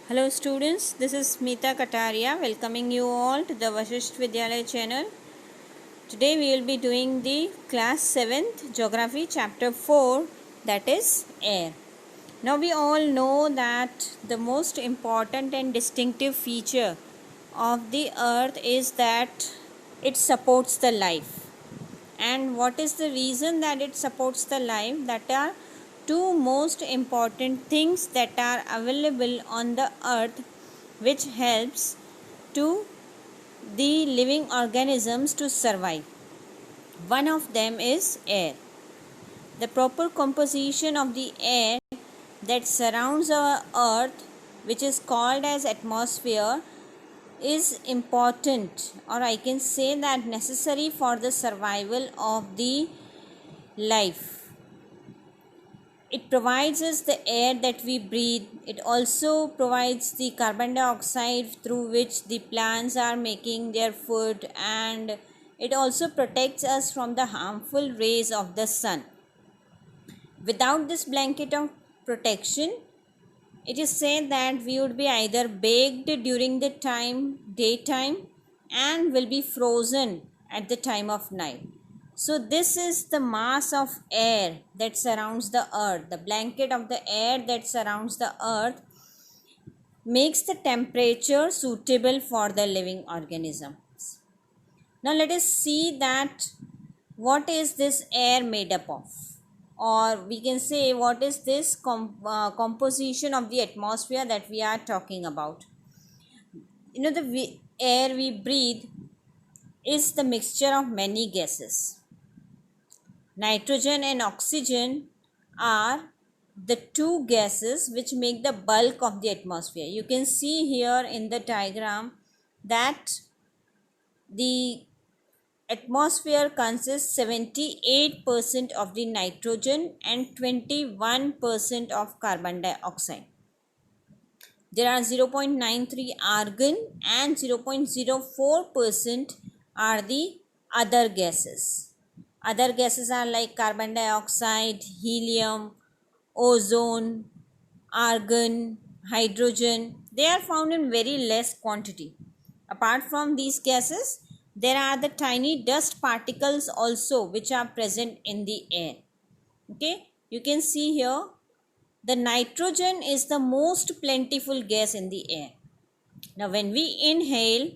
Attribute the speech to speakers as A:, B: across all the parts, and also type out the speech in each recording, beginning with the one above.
A: Hello students, this is Smita Kataria welcoming you all to the Vashisht Vidyalaya channel. Today we will be doing the class 7th geography chapter 4, that is air. Now we all know that the most important and distinctive feature of the earth is that it supports the life. And what is the reason that it supports the life? That are two most important things that are available on the earth which helps to the living organisms to survive. One of them is air. The proper composition of the air that surrounds our earth, which is called as atmosphere, is important, or I can say that necessary for the survival of the life. It provides us the air that we breathe. It also provides the carbon dioxide through which the plants are making their food, and it also protects us from the harmful rays of the sun. Without this blanket of protection, it is said that we would be either baked during the daytime and will be frozen at the time of night. So this is the mass of air that surrounds the earth. The blanket of the air that surrounds the earth makes the temperature suitable for the living organisms. Now let us see that what is this air made up of, or we can say what is this composition of the atmosphere that we are talking about. The air we breathe is the mixture of many gases. Nitrogen and oxygen are the two gases which make the bulk of the atmosphere. You can see here in the diagram that the atmosphere consists 78% of the nitrogen and 21% of carbon dioxide. There are 0.93 argon and 0.04% are the other gases. Other gases are like carbon dioxide, helium, ozone, argon, hydrogen. They are found in very less quantity. Apart from these gases, there are the tiny dust particles also which are present in the air. Okay, you can see here the nitrogen is the most plentiful gas in the air. Now when we inhale,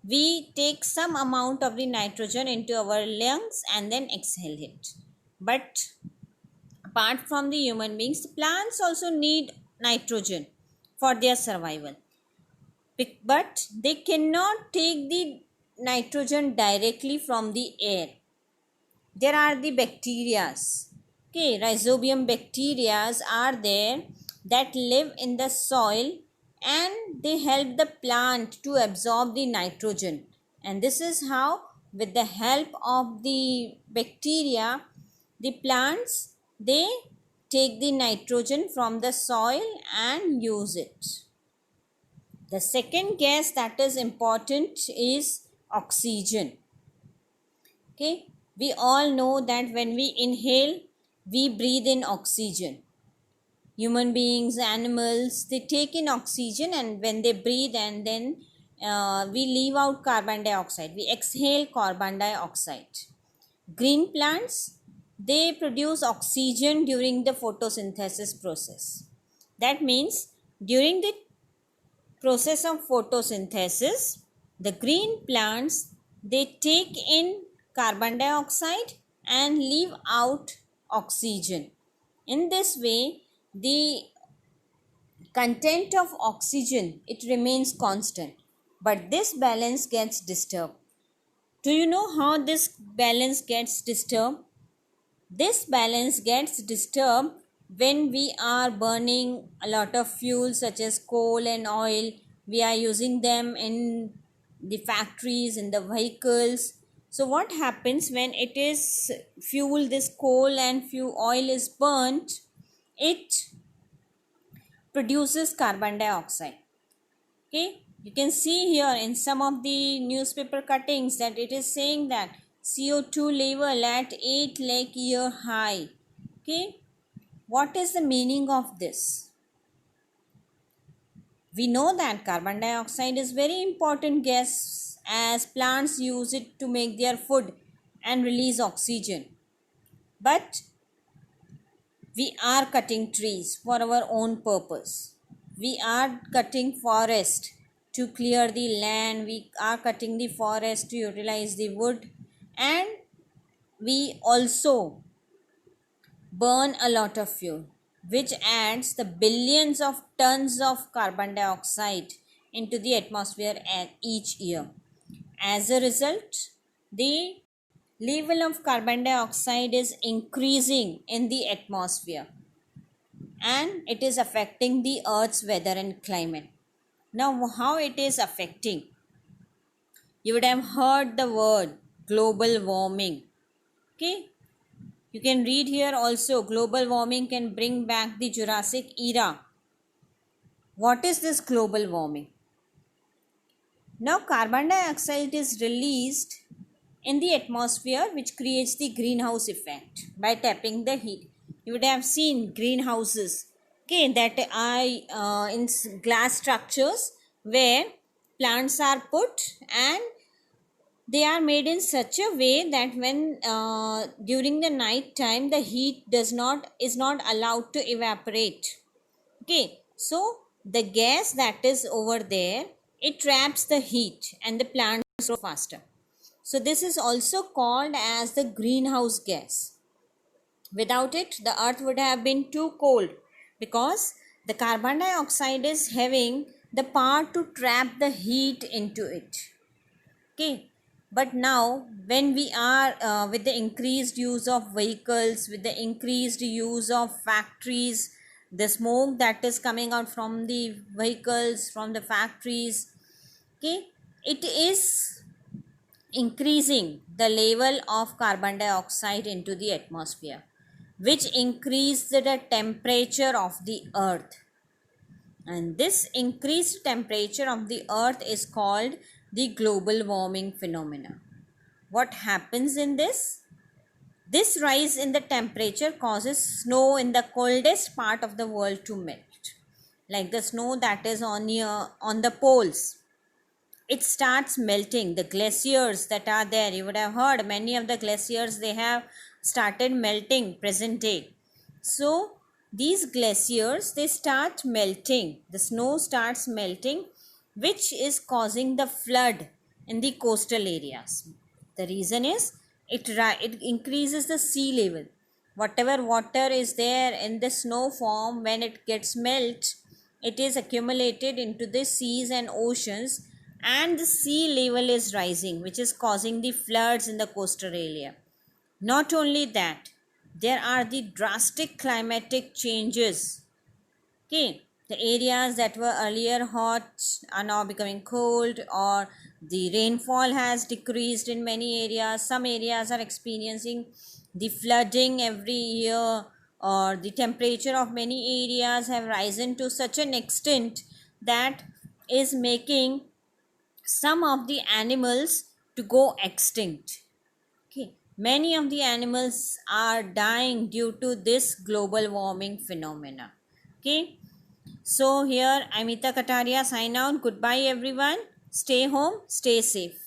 A: we take some amount of the nitrogen into our lungs and then exhale it. But apart from the human beings, plants also need nitrogen for their survival. But they cannot take the nitrogen directly from the air. There are the bacterias. Okay, rhizobium bacterias are there that live in the soil and they help the plant to absorb the nitrogen. And this is how, with the help of the bacteria, the plants, they take the nitrogen from the soil and use it. The second gas that is important is oxygen. Okay, we all know that when we inhale, we breathe in oxygen. Human beings, animals, they take in oxygen, and when they breathe, and then we leave out carbon dioxide. We exhale carbon dioxide. Green plants, they produce oxygen during the photosynthesis process. That means during the process of photosynthesis, the green plants, they take in carbon dioxide and leave out oxygen. In this way, the content of oxygen, it remains constant, but this balance gets disturbed. Do you know how this balance gets disturbed? This balance gets disturbed when we are burning a lot of fuel such as coal and oil. We are using them in the factories, in the vehicles. So what happens when it is fuel, this coal and fuel oil is burnt, it produces carbon dioxide. Okay, you can see here in some of the newspaper cuttings that it is saying that CO2 level at 8 lakh year high. Okay, what is the meaning of this? We know that carbon dioxide is very important gas as plants use it to make their food and release oxygen. But we are cutting trees for our own purpose. We are cutting forest to clear the land. We are cutting the forest to utilize the wood, and we also burn a lot of fuel, which adds the billions of tons of carbon dioxide into the atmosphere each year. As a result, the level of carbon dioxide is increasing in the atmosphere, and it is affecting the earth's weather and climate. Now, how it is affecting? You would have heard the word global warming. Okay, you can read here also, global warming can bring back the Jurassic era. What is this global warming? Now, carbon dioxide is released in the atmosphere, which creates the greenhouse effect by tapping the heat. You would have seen greenhouses, okay, that are in glass structures where plants are put, and they are made in such a way that when during the night time the heat is not allowed to evaporate. Okay, so the gas that is over there, it traps the heat and the plants grow faster. So this is also called as the greenhouse gas. Without it, the earth would have been too cold, because the carbon dioxide is having the power to trap the heat into it. Okay, but now when we are with the increased use of vehicles, with the increased use of factories, the smoke that is coming out from the vehicles, from the factories, okay, it is increasing the level of carbon dioxide into the atmosphere, which increased the temperature of the earth. And this increased temperature of the earth is called the global warming phenomena. What happens in this? This rise in the temperature causes snow in the coldest part of the world to melt, like the snow that is on the poles. It starts melting. The glaciers that are there, you would have heard many of the glaciers, they have started melting present day. So these glaciers, they start melting, the snow starts melting, which is causing the flood in the coastal areas. The reason is it increases the sea level. Whatever water is there in the snow form, when it gets melt, it is accumulated into the seas and oceans, and the sea level is rising, which is causing the floods in the coastal area. Not only that, there are the drastic climatic changes. Okay, the areas that were earlier hot are now becoming cold, or the rainfall has decreased in many areas. Some areas are experiencing the flooding every year, or the temperature of many areas have risen to such an extent that is making some of the animals to go extinct. Okay, many of the animals are dying due to this global warming phenomena. Okay, so here Amita Kataria sign out. Goodbye everyone. Stay home, stay safe.